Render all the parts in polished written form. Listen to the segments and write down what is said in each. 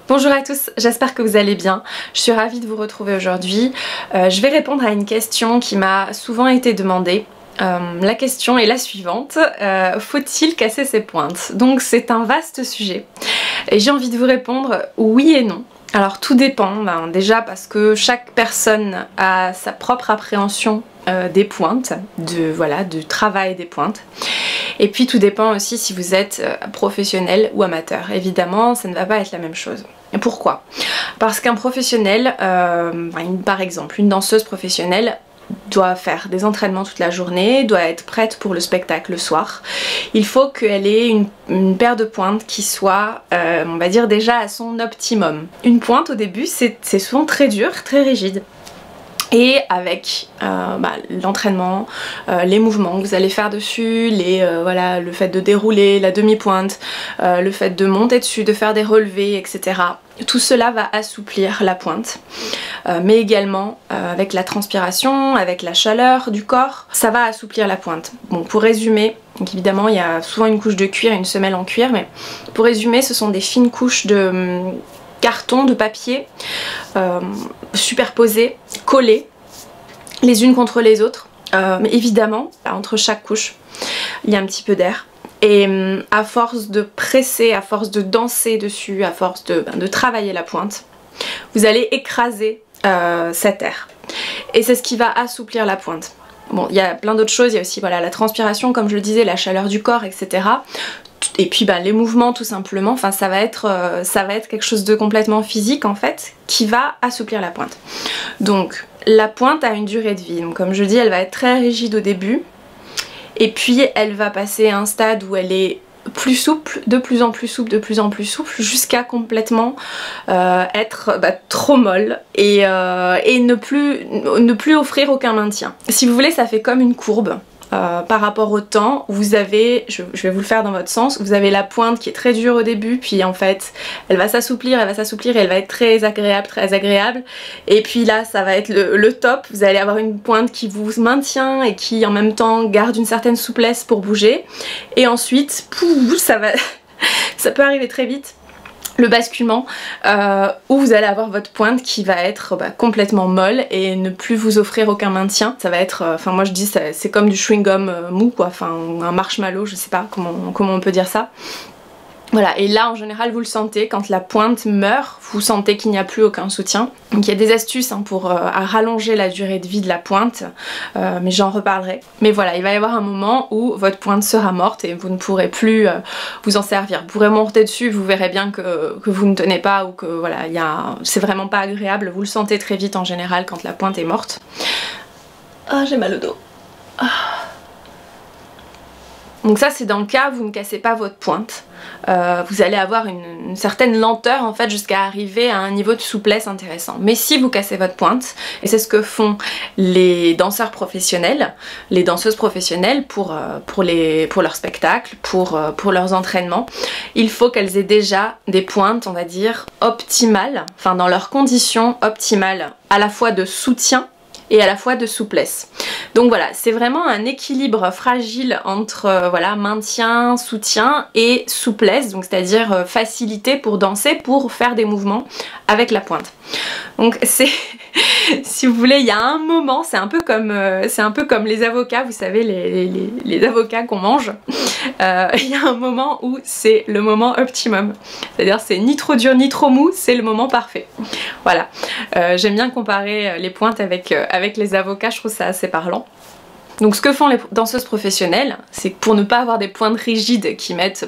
Bonjour à tous, j'espère que vous allez bien. Je suis ravie de vous retrouver aujourd'hui. Je vais répondre à une question qui m'a souvent été demandée. La question est la suivante, faut-il casser ses pointes? Donc c'est un vaste sujet et j'ai envie de vous répondre oui et non. Alors tout dépend, déjà parce que chaque personne a sa propre appréhension des pointes, du travail des pointes. Et puis tout dépend aussi si vous êtes professionnel ou amateur. Évidemment, ça ne va pas être la même chose. Et pourquoi? Parce qu'un professionnel, par exemple une danseuse professionnelle, doit faire des entraînements toute la journée, doit être prête pour le spectacle le soir. Il faut qu'elle ait une paire de pointes qui soit, on va dire, déjà à son optimum. Une pointe au début, c'est souvent très dur, très rigide. Et avec l'entraînement, les mouvements que vous allez faire dessus, le fait de dérouler la demi-pointe, le fait de monter dessus, de faire des relevés, etc. Tout cela va assouplir la pointe, mais également avec la transpiration, avec la chaleur du corps, ça va assouplir la pointe. Bon, pour résumer, donc évidemment il y a souvent une couche de cuir, une semelle en cuir, mais pour résumer, ce sont des fines couches de carton, de papier, superposées, collées, les unes contre les autres. Mais évidemment, entre chaque couche, il y a un petit peu d'air. Et à force de presser, à force de danser dessus, à force de travailler la pointe, vous allez écraser cet air. Et c'est ce qui va assouplir la pointe. Bon, il y a plein d'autres choses, il y a aussi la transpiration, comme je le disais, la chaleur du corps, etc. Et puis les mouvements tout simplement, enfin ça va être quelque chose de complètement physique en fait, qui va assouplir la pointe. Donc la pointe a une durée de vie, donc comme je dis, elle va être très rigide au début, et puis elle va passer à un stade où elle est plus souple, de plus en plus souple, de plus en plus souple, jusqu'à complètement être trop molle et ne plus offrir aucun maintien. Si vous voulez, ça fait comme une courbe. Par rapport au temps, vous avez, je vais vous le faire dans votre sens, vous avez la pointe qui est très dure au début, puis en fait elle va s'assouplir et elle va être très agréable, et puis là ça va être le top, vous allez avoir une pointe qui vous maintient et qui en même temps garde une certaine souplesse pour bouger, et ensuite ça peut arriver très vite, le basculement où vous allez avoir votre pointe qui va être complètement molle et ne plus vous offrir aucun maintien. Ça va être, moi je dis c'est comme du chewing-gum mou quoi, un marshmallow, je sais pas comment on peut dire ça. Voilà, et là en général vous le sentez, quand la pointe meurt, vous sentez qu'il n'y a plus aucun soutien. Donc il y a des astuces pour rallonger la durée de vie de la pointe, mais j'en reparlerai. Mais voilà, il va y avoir un moment où votre pointe sera morte et vous ne pourrez plus vous en servir. Vous pourrez monter dessus, vous verrez bien que vous ne tenez pas, ou que voilà, c'est vraiment pas agréable, vous le sentez très vite en général quand la pointe est morte. Ah, j'ai mal au dos. Ah. Donc ça c'est dans le cas où vous ne cassez pas votre pointe. Vous allez avoir une certaine lenteur en fait jusqu'à arriver à un niveau de souplesse intéressant. Mais si vous cassez votre pointe, et c'est ce que font les danseurs professionnels, les danseuses professionnelles pour leur spectacle, pour leurs entraînements, il faut qu'elles aient déjà des pointes, on va dire, optimales, enfin dans leurs conditions optimales, à la fois de soutien et à la fois de souplesse. Donc voilà, c'est vraiment un équilibre fragile entre maintien, soutien et souplesse, donc c'est-à-dire facilité pour danser, pour faire des mouvements avec la pointe. Donc c'est, si vous voulez, il y a un moment, c'est un peu comme les avocats, vous savez, les avocats qu'on mange. Il y a un moment où c'est le moment optimum, c'est-à-dire c'est ni trop dur ni trop mou, c'est le moment parfait. Voilà, j'aime bien comparer les pointes avec les avocats, je trouve ça assez parlant. Donc ce que font les danseuses professionnelles, c'est que pour ne pas avoir des pointes rigides qui mettent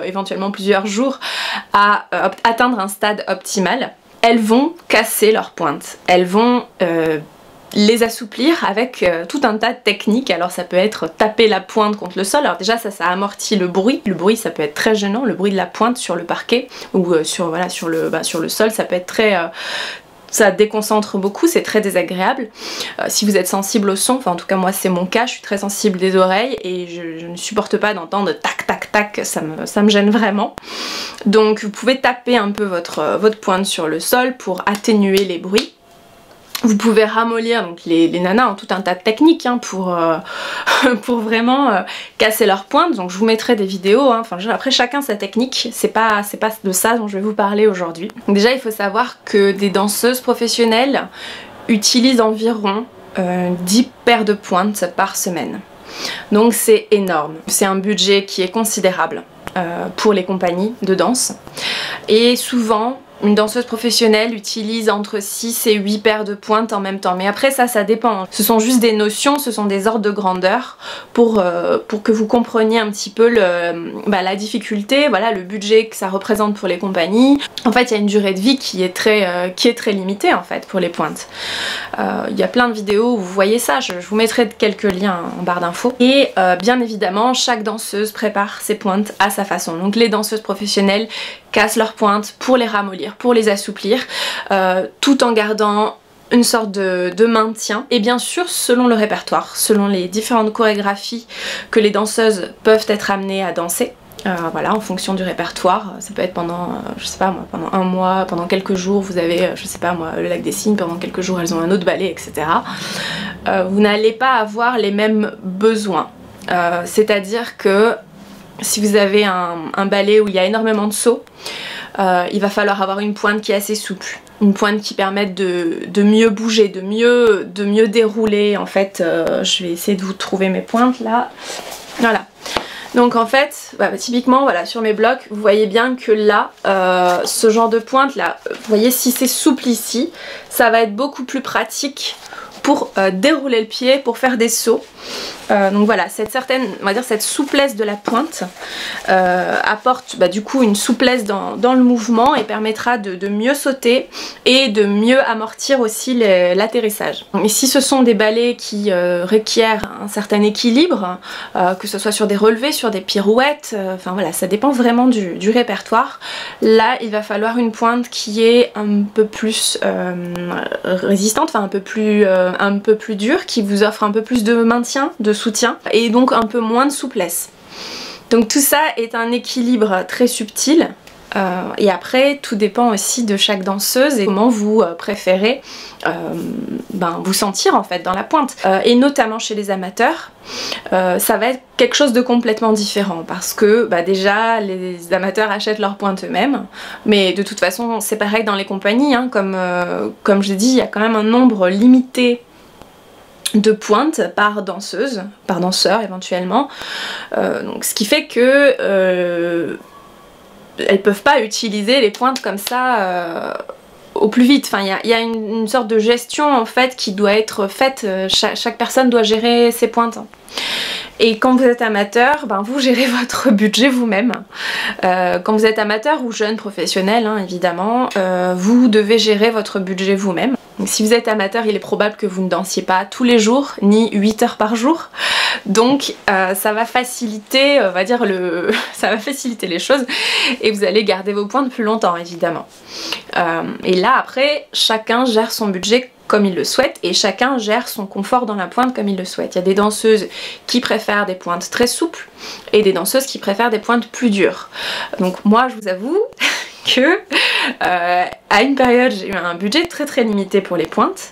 éventuellement plusieurs jours à atteindre un stade optimal, elles vont casser leurs pointes, elles vont les assouplir avec tout un tas de techniques. Alors ça peut être taper la pointe contre le sol, alors déjà ça amortit le bruit ça peut être très gênant, le bruit de la pointe sur le parquet ou sur le sol, ça peut être très... ça déconcentre beaucoup, c'est très désagréable. Si vous êtes sensible au son, enfin en tout cas moi c'est mon cas, je suis très sensible des oreilles et je ne supporte pas d'entendre tac tac tac, ça me gêne vraiment. Donc vous pouvez taper un peu votre pointe sur le sol pour atténuer les bruits. Vous pouvez ramollir, donc les nanas ont tout un tas de techniques hein, pour vraiment casser leurs pointes, donc je vous mettrai des vidéos, hein. Enfin, après chacun sa technique, c'est pas de ça dont je vais vous parler aujourd'hui. Déjà il faut savoir que des danseuses professionnelles utilisent environ 10 paires de pointes par semaine. Donc c'est énorme, c'est un budget qui est considérable pour les compagnies de danse. Et souvent, une danseuse professionnelle utilise entre 6 et 8 paires de pointes en même temps. Mais après ça dépend. Ce sont juste des notions, ce sont des ordres de grandeur pour que vous compreniez un petit peu la difficulté, voilà, le budget que ça représente pour les compagnies. En fait, il y a une durée de vie qui est très limitée en fait pour les pointes. Il y a plein de vidéos où vous voyez ça, je vous mettrai quelques liens en barre d'infos. Et bien évidemment, chaque danseuse prépare ses pointes à sa façon. Donc les danseuses professionnelles cassent leurs pointes pour les ramollir, pour les assouplir, tout en gardant une sorte de maintien. Et bien sûr, selon le répertoire, selon les différentes chorégraphies que les danseuses peuvent être amenées à danser. Voilà, en fonction du répertoire, ça peut être pendant, je sais pas moi, pendant un mois, pendant quelques jours, vous avez, je sais pas moi, le Lac des Cygnes, pendant quelques jours elles ont un autre ballet, etc. Vous n'allez pas avoir les mêmes besoins. C'est-à-dire que si vous avez un ballet où il y a énormément de sauts, il va falloir avoir une pointe qui est assez souple, une pointe qui permette de mieux bouger, de mieux dérouler. En fait, je vais essayer de vous trouver mes pointes là. Voilà. Donc en fait, typiquement voilà, sur mes blocs, vous voyez bien que là, ce genre de pointe là, vous voyez si c'est souple ici, ça va être beaucoup plus pratique pour dérouler le pied, pour faire des sauts. Donc voilà, on va dire cette souplesse de la pointe apporte du coup une souplesse dans le mouvement et permettra de mieux sauter et de mieux amortir aussi l'atterrissage. Ici ce sont des ballets qui requièrent un certain équilibre, que ce soit sur des relevés, sur des pirouettes, enfin voilà, ça dépend vraiment du répertoire. Là il va falloir une pointe qui est un peu plus résistante, enfin un peu plus dure, qui vous offre un peu plus de maintien, de soutien et donc un peu moins de souplesse. Donc tout ça est un équilibre très subtil et après tout dépend aussi de chaque danseuse et comment vous préférez vous sentir en fait dans la pointe. Et notamment chez les amateurs, ça va être quelque chose de complètement différent parce que déjà les amateurs achètent leurs pointes eux-mêmes, mais de toute façon c'est pareil dans les compagnies, hein, comme je dis, il y a quand même un nombre limité de pointes par danseuse, par danseur éventuellement, donc ce qui fait que elles peuvent pas utiliser les pointes comme ça au plus vite. Enfin, il y a une sorte de gestion en fait qui doit être faite, chaque personne doit gérer ses pointes. Et quand vous êtes amateur, vous gérez votre budget vous-même. Quand vous êtes amateur ou jeune professionnel, hein, évidemment, vous devez gérer votre budget vous-même. Donc si vous êtes amateur, il est probable que vous ne dansiez pas tous les jours, ni 8 heures par jour. Donc ça va faciliter, on va dire, ça va faciliter les choses et vous allez garder vos pointes plus longtemps, évidemment. Et là, après, chacun gère son budget comme il le souhaite et chacun gère son confort dans la pointe comme il le souhaite. Il y a des danseuses qui préfèrent des pointes très souples et des danseuses qui préfèrent des pointes plus dures. Donc moi, je vous avoue que à une période, j'ai eu un budget très limité pour les pointes.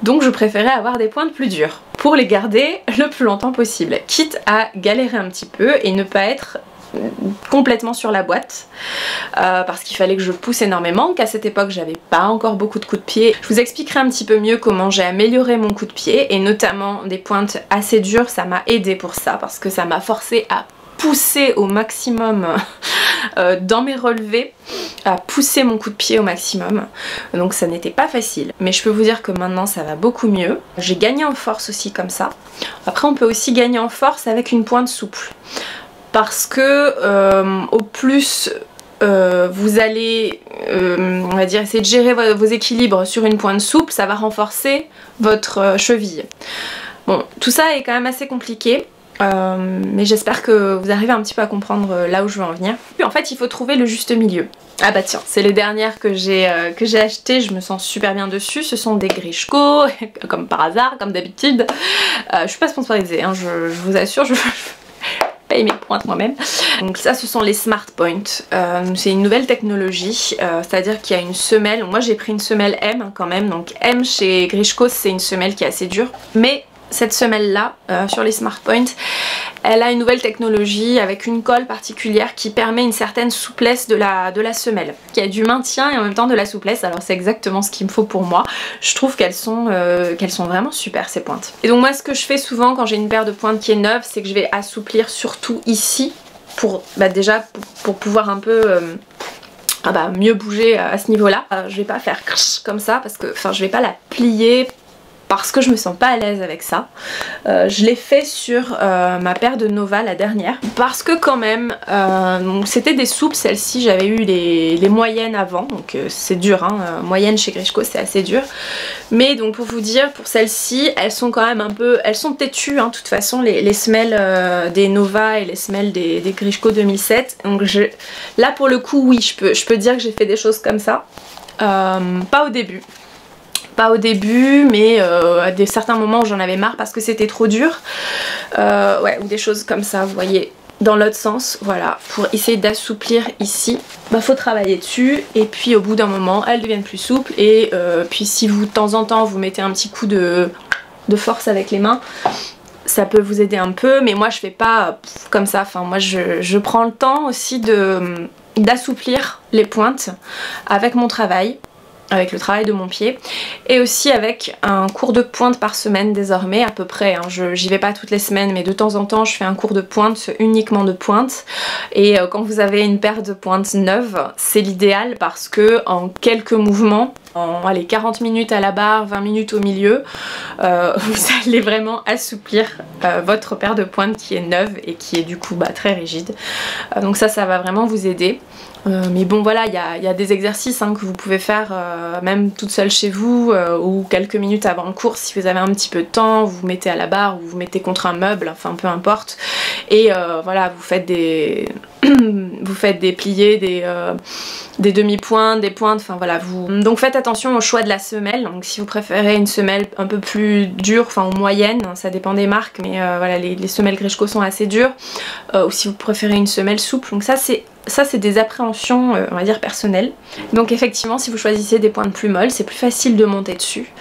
Donc je préférais avoir des pointes plus dures pour les garder le plus longtemps possible, quitte à galérer un petit peu et ne pas être complètement sur la boîte parce qu'il fallait que je pousse énormément, qu'à cette époque j'avais pas encore beaucoup de coups de pied. Je vous expliquerai un petit peu mieux comment j'ai amélioré mon coup de pied et notamment des pointes assez dures, ça m'a aidé pour ça parce que ça m'a forcé à pousser au maximum dans mes relevés, à pousser mon coup de pied au maximum, donc ça n'était pas facile, mais je peux vous dire que maintenant ça va beaucoup mieux. J'ai gagné en force aussi comme ça. Après on peut aussi gagner en force avec une pointe souple parce que au plus vous allez on va dire essayer de gérer vos équilibres sur une pointe souple, ça va renforcer votre cheville. Bon, tout ça est quand même assez compliqué. Mais j'espère que vous arrivez un petit peu à comprendre là où je veux en venir. Puis en fait il faut trouver le juste milieu. Ah bah tiens, c'est les dernières que j'ai achetées, je me sens super bien dessus. Ce sont des Grishko, comme par hasard, comme d'habitude. Je suis pas sponsorisée, hein, je vous assure, je paye mes points. pointe moi-même. Donc ça ce sont les Smart Point. C'est une nouvelle technologie, c'est-à-dire qu'il y a une semelle. Moi j'ai pris une semelle M quand même, donc M chez Grishko c'est une semelle qui est assez dure, mais cette semelle là sur les Smart Point, elle a une nouvelle technologie avec une colle particulière qui permet une certaine souplesse de la semelle, qui a du maintien et en même temps de la souplesse. Alors c'est exactement ce qu'il me faut pour moi. Je trouve qu'elles sont vraiment super ces pointes. Et donc moi ce que je fais souvent quand j'ai une paire de pointes qui est neuve, c'est que je vais assouplir surtout ici pour déjà pour pouvoir un peu mieux bouger à ce niveau là. Je vais pas faire comme ça parce que je vais pas la plier parce que je me sens pas à l'aise avec ça. Je l'ai fait sur ma paire de Nova, la dernière, parce que quand même c'était des souples, celle-ci j'avais eu les moyennes avant, donc c'est dur hein, moyenne chez Grishko c'est assez dur, mais donc pour vous dire, pour celles-ci elles sont quand même un peu, elles sont têtues hein, de toute façon les semelles des Nova et les semelles des Grishko 2007, donc là pour le coup oui je peux dire que j'ai fait des choses comme ça, pas au début. Pas au début, mais à certains moments où j'en avais marre parce que c'était trop dur. Ouais, ou des choses comme ça, vous voyez, dans l'autre sens, voilà. Pour essayer d'assouplir ici, faut travailler dessus. Et puis au bout d'un moment, elles deviennent plus souples. Et puis si vous, de temps en temps, vous mettez un petit coup de force avec les mains, ça peut vous aider un peu. Mais moi, je fais pas comme ça. Enfin, moi, je prends le temps aussi d'assouplir les pointes avec mon travail, avec le travail de mon pied, et aussi avec un cours de pointe par semaine désormais à peu près, hein. J'y vais pas toutes les semaines mais de temps en temps je fais un cours de pointe, uniquement de pointe, et quand vous avez une paire de pointes neuves c'est l'idéal parce que en quelques mouvements, en 40 minutes à la barre, 20 minutes au milieu, vous allez vraiment assouplir votre paire de pointes qui est neuve et qui est du coup très rigide, donc ça va vraiment vous aider. Mais bon voilà, il y a des exercices hein, que vous pouvez faire même toute seule chez vous ou quelques minutes avant le cours si vous avez un petit peu de temps, vous vous mettez à la barre ou vous mettez contre un meuble, enfin peu importe, et voilà, vous faites des vous faites des pliés, des demi-pointes, des pointes, enfin voilà, donc faites attention au choix de la semelle. Donc si vous préférez une semelle un peu plus dure, enfin ou moyenne, ça dépend des marques, mais voilà, les semelles Grishko sont assez dures, ou si vous préférez une semelle souple, donc ça c'est des appréhensions on va dire personnelles. Donc effectivement si vous choisissez des pointes plus molles c'est plus facile de monter dessus,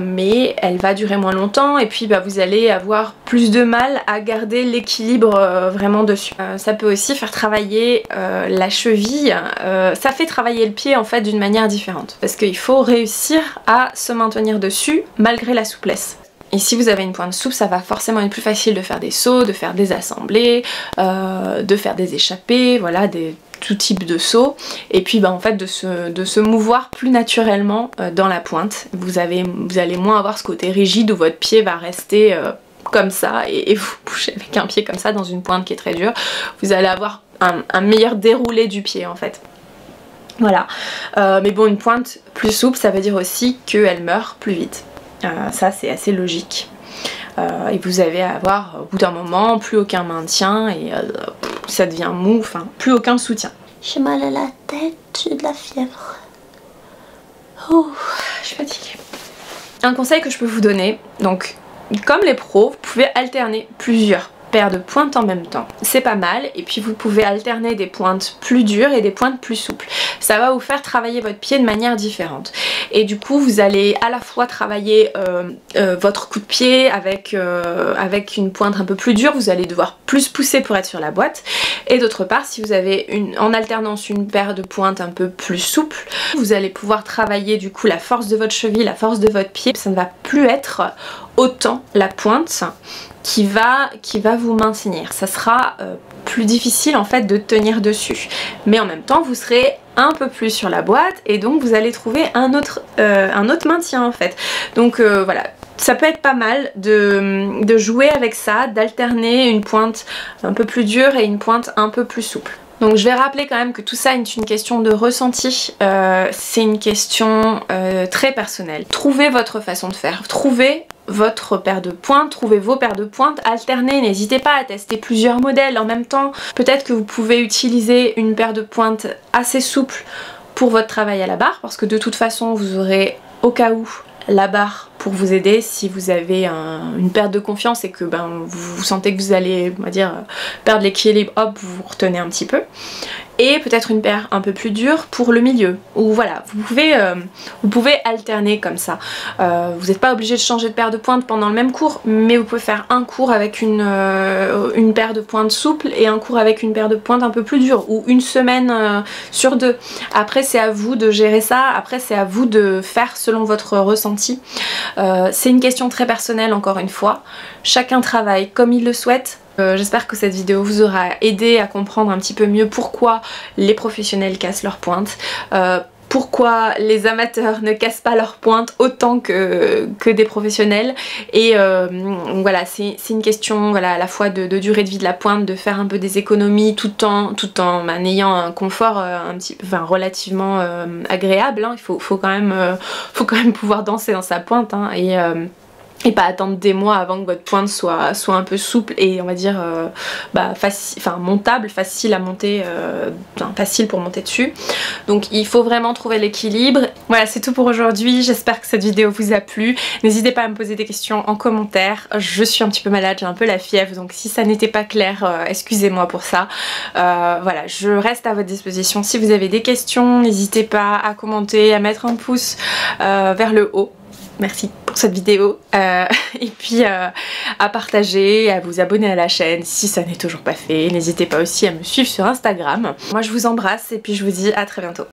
mais elle va durer moins longtemps et puis vous allez avoir plus de mal à garder l'équilibre vraiment dessus. Ça peut aussi faire travailler la cheville, ça fait travailler le pied en fait d'une manière différente parce qu'il faut réussir à se maintenir dessus malgré la souplesse. Et si vous avez une pointe souple, ça va forcément être plus facile de faire des sauts, de faire des assemblées, de faire des échappées, voilà, tout type de sauts. Et puis en fait de se mouvoir plus naturellement dans la pointe. Vous allez moins avoir ce côté rigide où votre pied va rester comme ça et vous bougez avec un pied comme ça dans une pointe qui est très dure. Vous allez avoir un meilleur déroulé du pied en fait. Voilà. Mais bon, une pointe plus souple, ça veut dire aussi qu'elle meurt plus vite. Ça c'est assez logique, et vous allez avoir au bout d'un moment plus aucun maintien et ça devient mou, enfin plus aucun soutien. J'ai mal à la tête, j'ai de la fièvre. Je suis fatiguée. Un conseil que je peux vous donner, donc comme les pros, vous pouvez alterner plusieurs paires de pointes en même temps. C'est pas mal, et puis vous pouvez alterner des pointes plus dures et des pointes plus souples. Ça va vous faire travailler votre pied de manière différente. Et du coup vous allez à la fois travailler votre coup de pied avec une pointe un peu plus dure, vous allez devoir plus pousser pour être sur la boîte, et d'autre part si vous avez en alternance une paire de pointes un peu plus souple, vous allez pouvoir travailler du coup la force de votre cheville, la force de votre pied. Ça ne va plus être autant la pointe qui va vous maintenir. Ça sera plus difficile en fait de tenir dessus, mais en même temps vous serez un peu plus sur la boîte et donc vous allez trouver un autre maintien en fait. Donc voilà, ça peut être pas mal de jouer avec ça, d'alterner une pointe un peu plus dure et une pointe un peu plus souple. Donc je vais rappeler quand même que tout ça est une question de ressenti, c'est une question très personnelle. Trouvez votre façon de faire, trouvez votre paire de pointes, trouvez vos paires de pointes, alternez, n'hésitez pas à tester plusieurs modèles en même temps. Peut-être que vous pouvez utiliser une paire de pointes assez souple pour votre travail à la barre, parce que de toute façon vous aurez au cas où la barre pour vous aider si vous avez une perte de confiance et que vous sentez que vous allez, on va dire, perdre l'équilibre, hop, vous vous retenez un petit peu. Et peut-être une paire un peu plus dure pour le milieu, où voilà, vous pouvez alterner comme ça. Vous n'êtes pas obligé de changer de paire de pointe pendant le même cours, mais vous pouvez faire un cours avec une paire de pointe souple et un cours avec une paire de pointe un peu plus dure, ou une semaine sur 2. Après c'est à vous de gérer ça, après c'est à vous de faire selon votre ressenti. C'est une question très personnelle encore une fois, chacun travaille comme il le souhaite. J'espère que cette vidéo vous aura aidé à comprendre un petit peu mieux pourquoi les professionnels cassent leurs pointes, pourquoi les amateurs ne cassent pas leurs pointes autant que des professionnels. Et voilà, c'est une question, voilà, à la fois de durée de vie de la pointe, de faire un peu des économies tout en ayant un confort relativement agréable, hein. Il faut quand même pouvoir danser dans sa pointe, hein, et pas attendre des mois avant que votre pointe soit un peu souple et on va dire montable, facile à monter, facile pour monter dessus. Donc il faut vraiment trouver l'équilibre. Voilà, c'est tout pour aujourd'hui, j'espère que cette vidéo vous a plu. N'hésitez pas à me poser des questions en commentaire. Je suis un petit peu malade, j'ai un peu la fièvre, donc si ça n'était pas clair, excusez-moi pour ça. Voilà, je reste à votre disposition. Si vous avez des questions, n'hésitez pas à commenter, à mettre un pouce vers le haut. Merci pour cette vidéo et puis à partager, à vous abonner à la chaîne si ça n'est toujours pas fait. N'hésitez pas aussi à me suivre sur Instagram. Moi je vous embrasse et puis je vous dis à très bientôt.